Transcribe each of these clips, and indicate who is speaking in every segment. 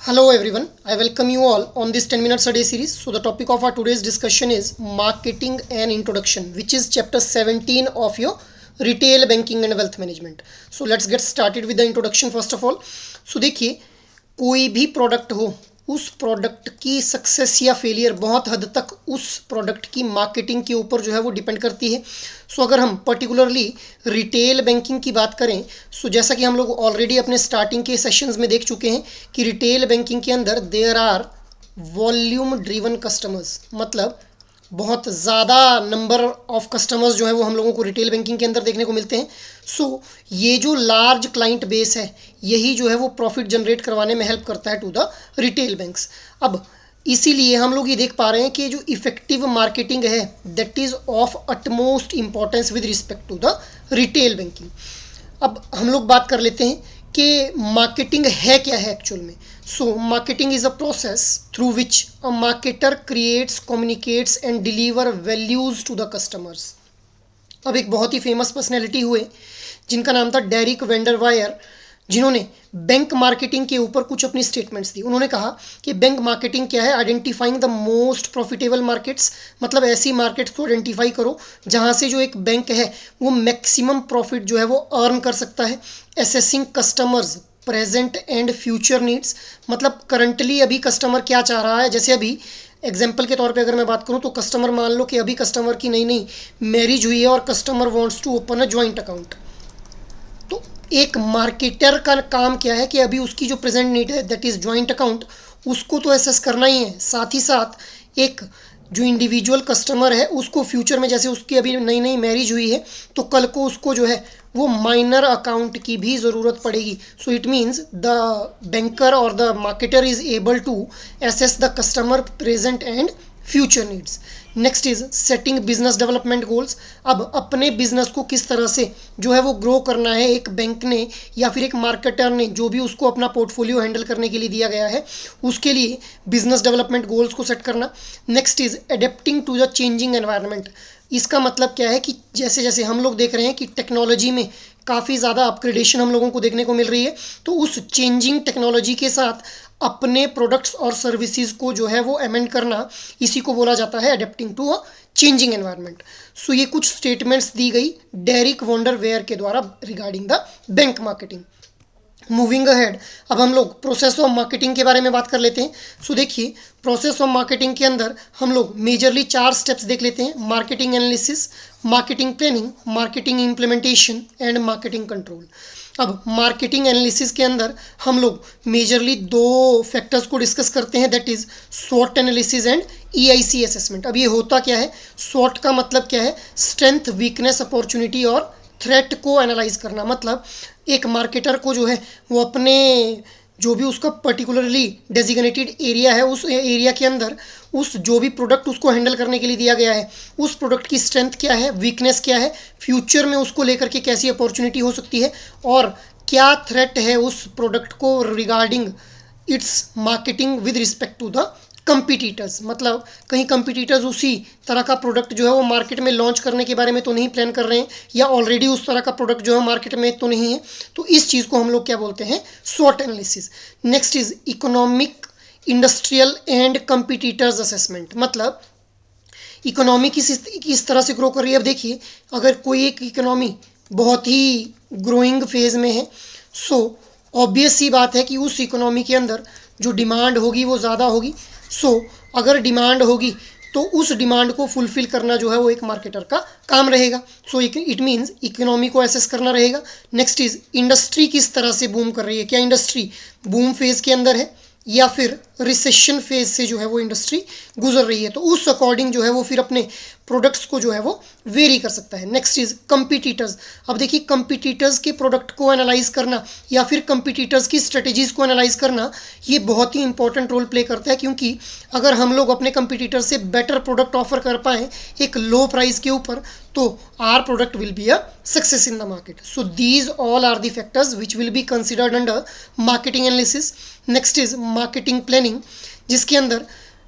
Speaker 1: Hello everyone, I welcome you all on this 10 minutes a day series. So the topic of our today's discussion is marketing and introduction, which is chapter 17 of your retail banking and wealth management. So let's get started with the introduction first of all. So देखिए, कोई भी product हो, उस product की success या failure बहुत हद तक उस प्रोडक्ट की मार्केटिंग के ऊपर जो है वो डिपेंड करती है. सो अगर हम पर्टिकुलरली रिटेल बैंकिंग की बात करें, सो जैसा कि हम लोग ऑलरेडी अपने स्टार्टिंग के सेशंस में देख चुके हैं कि रिटेल बैंकिंग के अंदर there are volume driven customers, मतलब बहुत ज़्यादा नंबर ऑफ कस्टमर्स जो है वो हम लोगों को रिटेल बैंकिंग के अंदर देखने को मिलते हैं. सो ये जो लार्ज क्लाइंट बेस है, यही जो है वो प्रॉफिट जनरेट करवाने में हेल्प करता है टू द रिटेल बैंक्स. अब इसीलिए हम लोग ये देख पा रहे हैं कि जो इफ़ेक्टिव मार्केटिंग है that is of utmost importance with respect to the retail banking. अब हम लोग बात कर लेते हैं कि मार्केटिंग है क्या है एक्चुअल में. So marketing is a process through which a marketer creates, communicates and deliver values to the customers. अब एक बहुत ही फेमस पर्सनैलिटी हुए जिनका नाम था डेरिक वेंडरवायर, जिन्होंने बैंक मार्केटिंग के ऊपर कुछ अपनी स्टेटमेंट्स दी. उन्होंने कहा कि बैंक मार्केटिंग क्या है, identifying the most profitable markets, मतलब ऐसी मार्केट्स को आइडेंटिफाई करो जहां से जो एक बैंक है वो मैक्सिमम प्रॉफिट जो है वो अर्न कर सकता है. Assessing customers present and future needs, मतलब करंटली अभी कस्टमर क्या चाह रहा है. जैसे अभी एग्जाम्पल के तौर पे अगर मैं बात करूं तो कस्टमर, मान लो कि अभी कस्टमर की नई नई मैरिज हुई है और customer wants to open a joint account. तो एक मार्केटर का काम क्या है कि अभी उसकी जो प्रेजेंट नीड है दैट इज़ जॉइंट अकाउंट, उसको तो एसेस करना ही है. साथ ही साथ एक जो इंडिविजुअल कस्टमर है उसको फ्यूचर में, जैसे उसकी अभी नई नई मैरिज हुई है तो कल को उसको जो है वो माइनर अकाउंट की भी ज़रूरत पड़ेगी. So it means the banker और the marketer is able to assess the customer present and future needs. Next is setting business development goals. अब अपने बिजनेस को किस तरह से जो है वो ग्रो करना है एक बैंक ने या फिर एक मार्केटर ने, जो भी उसको अपना पोर्टफोलियो हैंडल करने के लिए दिया गया है, उसके लिए बिजनेस डेवलपमेंट गोल्स को सेट करना. Next is adapting to the changing environment. इसका मतलब क्या है कि जैसे जैसे हम लोग देख रहे हैं कि टेक्नोलॉजी में काफ़ी ज़्यादा अपग्रेडेशन हम लोगों को देखने को मिल रही है, तो उस चेंजिंग टेक्नोलॉजी के साथ अपने प्रोडक्ट्स और सर्विसेज को जो है वो अमेंड करना, इसी को बोला जाता है adapting to a changing environment. So ये कुछ स्टेटमेंट्स दी गई डेरिक वॉन्डरवेयर के द्वारा regarding the bank marketing. Moving ahead, अब हम लोग प्रोसेस ऑफ मार्केटिंग के बारे में बात कर लेते हैं. सो देखिए, प्रोसेस ऑफ मार्केटिंग के अंदर हम लोग मेजरली 4 स्टेप्स देख लेते हैं: marketing analysis, marketing planning, marketing implementation and marketing control. अब मार्केटिंग एनालिसिस के अंदर हम लोग मेजरली 2 फैक्टर्स को डिस्कस करते हैं, दैट इज़ स्वॉट एनालिसिस एंड EIC असेसमेंट. अब ये होता क्या है? स्वॉट का मतलब क्या है? स्ट्रेंथ, वीकनेस, अपॉर्चुनिटी और थ्रेट को एनालाइज करना. मतलब एक मार्केटर को जो है वो अपने जो भी उसका पर्टिकुलरली डेजिग्नेटेड एरिया है, उस एरिया के अंदर उस जो भी प्रोडक्ट उसको हैंडल करने के लिए दिया गया है, उस प्रोडक्ट की स्ट्रेंथ क्या है, वीकनेस क्या है, फ्यूचर में उसको लेकर के कैसी अपॉर्चुनिटी हो सकती है, और क्या थ्रेट है उस प्रोडक्ट को regarding its marketing with respect to the competitors. मतलब कहीं कंपटीटर्स उसी तरह का प्रोडक्ट जो है वो मार्केट में लॉन्च करने के बारे में तो नहीं प्लान कर रहे हैं, या ऑलरेडी उस तरह का प्रोडक्ट जो है मार्केट में तो नहीं है. तो इस चीज़ को हम लोग क्या बोलते हैं? स्वॉट analysis. Next is economic, industrial and competitors assessment. मतलब इकोनॉमी किस तरह से ग्रो कर रही है. अब देखिए, अगर कोई एक इकोनॉमी बहुत ही ग्रोइंग फेज में है, सो ऑब्वियस सी बात है कि उस इकोनॉमी के अंदर जो डिमांड होगी वो ज़्यादा होगी. सो अगर डिमांड होगी तो उस डिमांड को फुलफ़िल करना जो है वो एक मार्केटर का काम रहेगा. सो इट मीन्स इकोनॉमी को एसेस करना रहेगा. नेक्स्ट इज इंडस्ट्री किस तरह से बूम कर रही है. क्या इंडस्ट्री बूम फेज़ के अंदर है या फिर रिसेशन फेज से जो है वो इंडस्ट्री गुजर रही है, तो उस अकॉर्डिंग जो है वो फिर अपने प्रोडक्ट्स को जो है वो वेरी कर सकता है. Next is competitors. अब देखिए, कंपटीटर्स के प्रोडक्ट को एनालाइज करना या फिर कंपटीटर्स की स्ट्रेटजीज़ को एनालाइज करना, ये बहुत ही इंपॉर्टेंट रोल प्ले करता है, क्योंकि अगर हम लोग अपने कंपटीटर से बेटर प्रोडक्ट ऑफर कर पाएँ एक लो प्राइस के ऊपर, तो our product will be a success in the market. So these all are the factors which will be considered under marketing analysis. Next is marketing planning, जिसके अंदर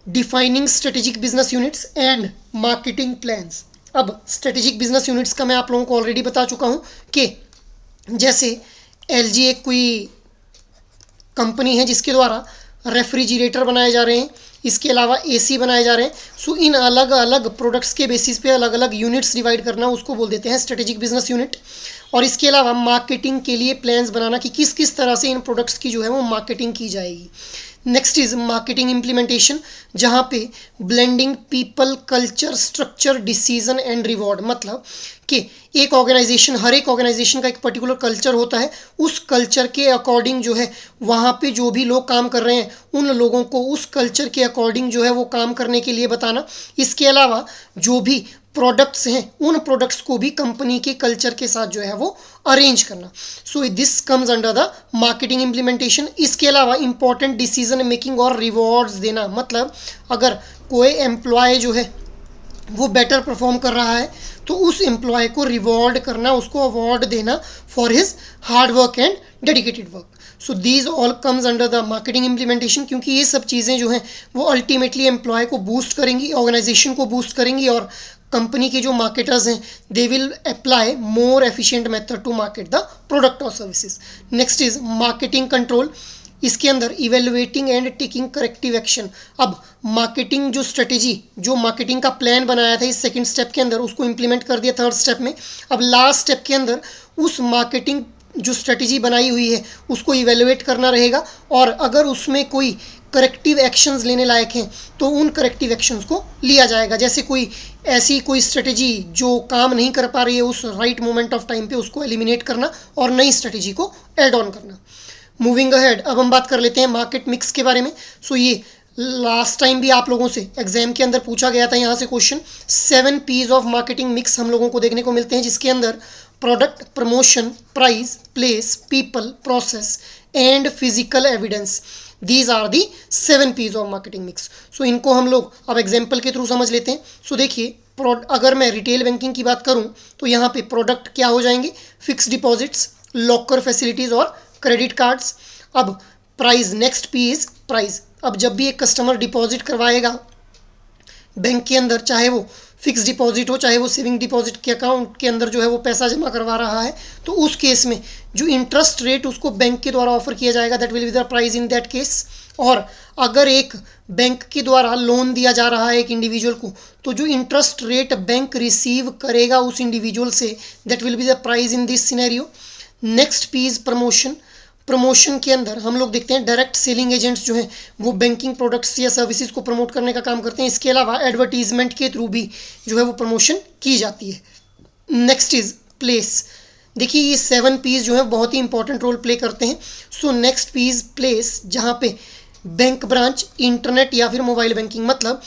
Speaker 1: defining strategic business units and marketing plans. अब strategic business units का मैं आप लोगों को already बता चुका हूँ कि जैसे LG एक कोई कंपनी है जिसके द्वारा रेफ्रिजरेटर बनाए जा रहे हैं, इसके अलावा एसी बनाए जा रहे हैं। सो इन अलग अलग प्रोडक्ट्स के बेसिस पे अलग अलग यूनिट्स डिवाइड करना, उसको बोल देते हैं स्ट्रेटेजिक बिजनेस यूनिट। और इसके अलावा मार्केटिंग के लिए प्लान्स बनाना कि किस किस तरह से इन प्रोडक्ट्स की जो है वो मार्केटिंग की जाएगी। नेक्स्ट इज मार्केटिंग इम्प्लीमेंटेशन, जहाँ पे blending people, culture, structure, decision and reward, मतलब कि एक ऑर्गेनाइजेशन, हर एक ऑर्गेनाइजेशन का एक पर्टिकुलर कल्चर होता है, उस कल्चर के अकॉर्डिंग जो है वहाँ पे जो भी लोग काम कर रहे हैं उन लोगों को उस कल्चर के अकॉर्डिंग जो है वो काम करने के लिए बताना। इसके अलावा जो भी प्रोडक्ट्स हैं उन प्रोडक्ट्स को भी कंपनी के कल्चर के साथ जो है वो अरेंज करना। So this comes under the marketing implementation. इसके अलावा इंपॉर्टेंट डिसीजन मेकिंग और रिवॉर्ड्स देना, मतलब अगर कोई एम्प्लॉय जो है वो बेटर परफॉर्म कर रहा है तो उस एम्प्लॉय को रिवॉर्ड करना, उसको अवार्ड देना for his hard work and dedicated work. So these all comes under the marketing implementation, क्योंकि ये सब चीज़ें जो हैं वो अल्टीमेटली एम्प्लॉय को बूस्ट करेंगी, ऑर्गेनाइजेशन को बूस्ट करेंगी, और कंपनी के जो मार्केटर्स हैं they will apply more efficient method to market the product और services. Next is marketing control, इसके अंदर evaluating and taking corrective action. अब मार्केटिंग जो स्ट्रेटेजी, जो मार्केटिंग का प्लान बनाया था इस सेकंड स्टेप के अंदर, उसको इम्प्लीमेंट कर दिया थर्ड स्टेप में। अब लास्ट स्टेप के अंदर उस मार्केटिंग जो स्ट्रेटेजी बनाई हुई है उसको इवेलुएट करना रहेगा, और अगर उसमें कोई करेक्टिव एक्शंस लेने लायक हैं तो उन करेक्टिव एक्शंस को लिया जाएगा। जैसे कोई ऐसी कोई स्ट्रेटेजी जो काम नहीं कर पा रही है उस राइट मोमेंट ऑफ टाइम पे, उसको एलिमिनेट करना और नई स्ट्रेटेजी को ऐड ऑन करना। मूविंग अहेड, अब हम बात कर लेते हैं मार्केट मिक्स के बारे में। सो ये लास्ट टाइम भी आप लोगों से एग्जाम के अंदर पूछा गया था, यहाँ से question 7 P's of marketing mix हम लोगों को देखने को मिलते हैं, जिसके अंदर product, promotion, price, place, people, process and physical evidence, these are the 7 P's of marketing mix. So इनको हम लोग अब एग्जाम्पल के थ्रू समझ लेते हैं। सो देखिए, अगर मैं रिटेल बैंकिंग की बात करूं तो यहाँ पे प्रोडक्ट क्या हो जाएंगे, फिक्स डिपॉजिट्स, लॉकर फैसिलिटीज़ और क्रेडिट कार्ड्स। अब price, next P is price. अब जब भी एक कस्टमर डिपॉजिट करवाएगा बैंक के अंदर, चाहे वो फिक्स डिपॉजिट हो चाहे वो सेविंग डिपॉजिट के अकाउंट के अंदर जो है वो पैसा जमा करवा रहा है, तो उस केस में जो इंटरेस्ट रेट उसको बैंक के द्वारा ऑफर किया जाएगा that will be the price in that case. और अगर एक बैंक के द्वारा लोन दिया जा रहा है एक इंडिविजुअल को, तो जो इंटरेस्ट रेट बैंक रिसीव करेगा उस individual say that will be the price in this scenario. Next P is promotion. Promotion के अंदर हम लोग देखते हैं डायरेक्ट सेलिंग एजेंट्स जो हैं वो बैंकिंग प्रोडक्ट्स या सर्विसेज को प्रमोट करने का काम करते हैं। इसके अलावा एडवर्टीजमेंट के थ्रू भी जो है वो प्रमोशन की जाती है। Next is place. देखिए ये 7 P's जो है बहुत ही इंपॉर्टेंट रोल प्ले करते हैं। So next P is place, जहाँ पे बैंक ब्रांच, इंटरनेट या फिर मोबाइल बैंकिंग, मतलब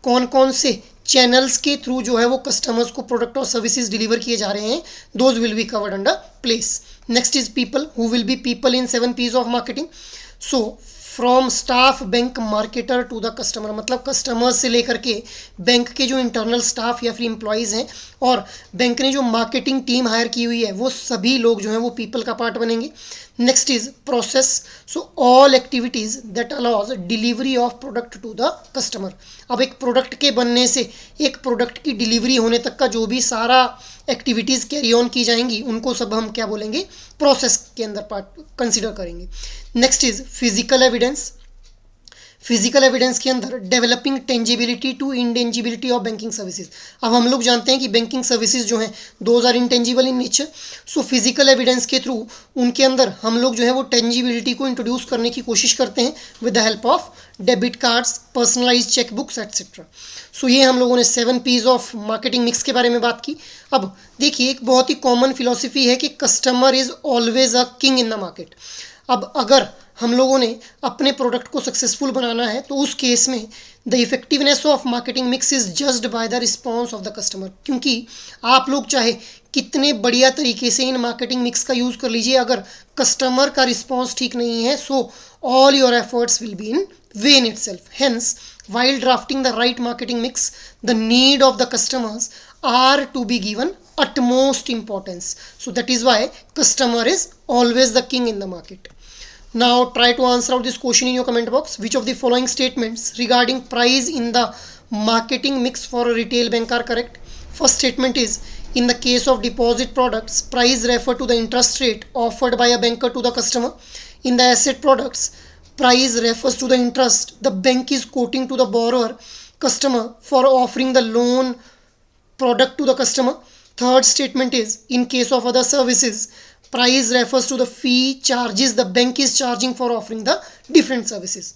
Speaker 1: कौन कौन से चैनल्स के थ्रू जो है वो कस्टमर्स को प्रोडक्ट और सर्विसेज डिलीवर किए जा रहे हैं, those will be covered under place. Next is people, who will be people in 7 P's of marketing. So from staff, bank, marketer to the customer, मतलब कस्टमर से लेकर के बैंक के जो इंटरनल स्टाफ या फिर एम्प्लॉयज़ हैं और बैंक ने जो मार्केटिंग टीम हायर की हुई है वो सभी लोग जो हैं वो पीपल का पार्ट बनेंगे। Next is process. So all activities that allows delivery of product to the customer. अब एक प्रोडक्ट के बनने से एक प्रोडक्ट की डिलीवरी होने तक का जो भी सारा एक्टिविटीज़ कैरी ऑन की जाएंगी उनको सब हम क्या बोलेंगे, प्रोसेस के अंदर पार्ट कंसिडर करेंगे। Next is physical evidence. Physical evidence के अंदर developing tangibility to intangibility of banking services. अब हम लोग जानते हैं कि बैंकिंग सर्विसेज जो हैं those are intangible in nature. So physical evidence के थ्रू उनके अंदर हम लोग जो है वो टेंजिबिलिटी को इंट्रोड्यूस करने की कोशिश करते हैं with the help of debit cards, personalise chequebooks etcetera. So ये हम लोगों ने 7 P's ऑफ मार्केटिंग मिक्स के बारे में बात की। अब देखिए एक बहुत ही कॉमन फिलॉसफी है कि customer is always a king in the market. अब अगर हम लोगों ने अपने प्रोडक्ट को सक्सेसफुल बनाना है तो उस केस में the effectiveness of marketing mix is judged by the response of the customer. क्योंकि आप लोग चाहे कितने बढ़िया तरीके से इन मार्केटिंग मिक्स का यूज़ कर लीजिए, अगर कस्टमर का रिस्पॉन्स ठीक नहीं है so all your efforts will be in when itself. Hence while drafting the right marketing mix, the need of the customers are to be given utmost importance. So that is why customer is always the king in the market. Now try to answer out this question in your comment box. Which of the following statements regarding price in the marketing mix for a retail bank are correct? First statement is, in the case of deposit products, price refer to the interest rate offered by a banker to the customer. In the asset products, Price refers to the interest the bank is quoting to the borrower customer for offering the loan product to the customer. Third statement is, in case of other services, price refers to the fee charges the bank is charging for offering the different services.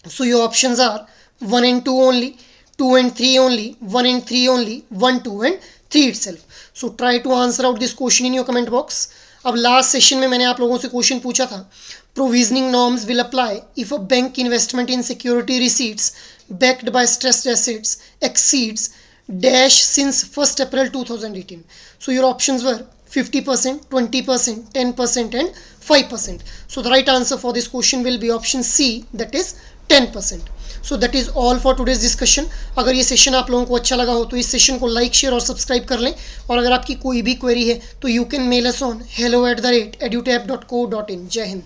Speaker 1: So your options are 1 and 2 only, 2 and 3 only, 1 and 3 only, 1, 2 and 3 itself. So try to answer out this question in your comment box. अब last session में मैंने आप लोगों से question पूछा था, provisioning norms will apply if a bank investment in security receipts backed by stressed assets exceeds dash since 1st April 2018. So your options were 50%, 20%, 10% and 5%. So the right answer for this question will be option C, that is 10%. So that is all for today's discussion. अगर ये session आप लोगों को अच्छा लगा हो तो इस सेशन को लाइक शेयर और सब्सक्राइब कर लें, और अगर आपकी कोई भी क्वेरी है तो you can mail us on hello@edutab.co.in. जय हिंद.